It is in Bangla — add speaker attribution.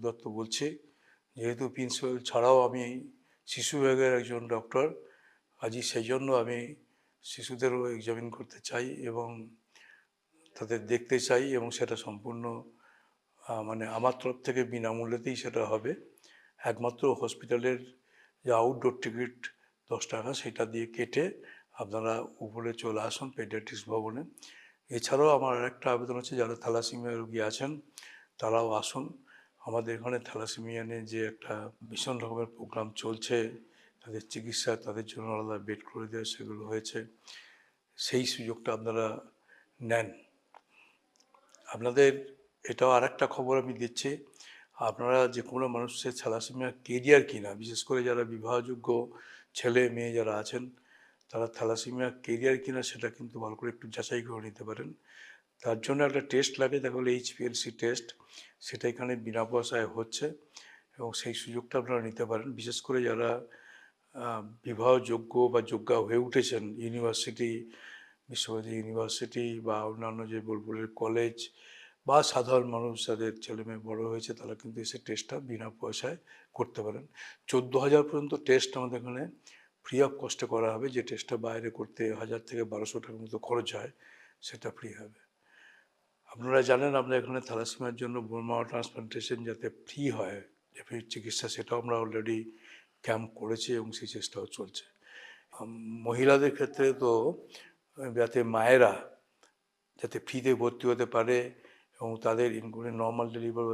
Speaker 1: দত্ত বলছি। যেহেতু প্রিন্সিপাল ছাড়াও আমি শিশু বিভাগের একজন ডক্টর, আজই সেই জন্য আমি শিশুদেরও এক্সামিন করতে চাই এবং তাদের দেখতে চাই, এবং সেটা সম্পূর্ণ মানে আমার তরফ থেকে বিনামূল্যেতেই সেটা হবে। একমাত্র হসপিটালের যে আউটডোর টিকিট 10 টাকা, সেটা দিয়ে কেটে আপনারা উপরে চলে আসুন পেডিয়াট্রিক্স ভবনে। এছাড়াও আমার আরেকটা আবেদন হচ্ছে, যারা থ্যালাসেমিয়া রোগী আছেন তারাও আসুন। আমাদের এখানে থ্যালাসেমিয়া নিয়ে যে একটা ভীষণ রকমের প্রোগ্রাম চলছে, তাদের চিকিৎসা, তাদের জন্য আলাদা বেড করে দেওয়া, সেগুলো হয়েছে। সেই সুযোগটা আপনারা নেন। আপনাদের এটাও আরেকটা খবর আমি দিচ্ছি, আপনারা যে কোনো মানুষের থ্যালাসেমিয়া কেরিয়ার কিনা, বিশেষ করে যারা বিবাহযোগ্য ছেলে মেয়ে যারা আছেন, তারা থ্যালাসেমিয়া কেরিয়ার কিনা সেটা কিন্তু ভালো করে একটু যাচাই করে নিতে পারেন। তার জন্য একটা টেস্ট লাগে, দেখা হলো HPLC টেস্ট, সেটা এখানে বিনা পয়সায় হচ্ছে, এবং সেই সুযোগটা আপনারা নিতে পারেন। বিশেষ করে যারা বিবাহযোগ্য বা যোগ্যা হয়ে উঠেছেন, ইউনিভার্সিটি, বিশ্বভারতী ইউনিভার্সিটি বা অন্যান্য যে বোলপুরের কলেজ, বা সাধারণ মানুষ যাদের ছেলেমেয়ে বড় হয়েছে, তারা কিন্তু এসে টেস্টটা বিনা পয়সায় করতে পারেন। 14,000 পর্যন্ত টেস্ট আমাদের এখানে ফ্রি অফ কস্টে করা হবে। যে টেস্টটা বাইরে করতে 1,000 থেকে 1,200 টাকার মতো খরচ হয়, সেটা ফ্রি হবে। আপনারা জানেন আমরা এখানে থ্যালাসেমিয়ার জন্য বোন ম্যারো ট্রান্সপ্লান্টেশন যাতে ফ্রি হয়, যে ফ্রি চিকিৎসা, সেটাও আমরা অলরেডি ক্যাম্প করেছি এবং সেই চেষ্টাও চলছে। মহিলাদের ক্ষেত্রে তো যাতে মায়েরা যাতে ফ্রিতে ভর্তি হতে পারে এবং তাদের ইনক্লুডিং নর্মাল ডেলিভারি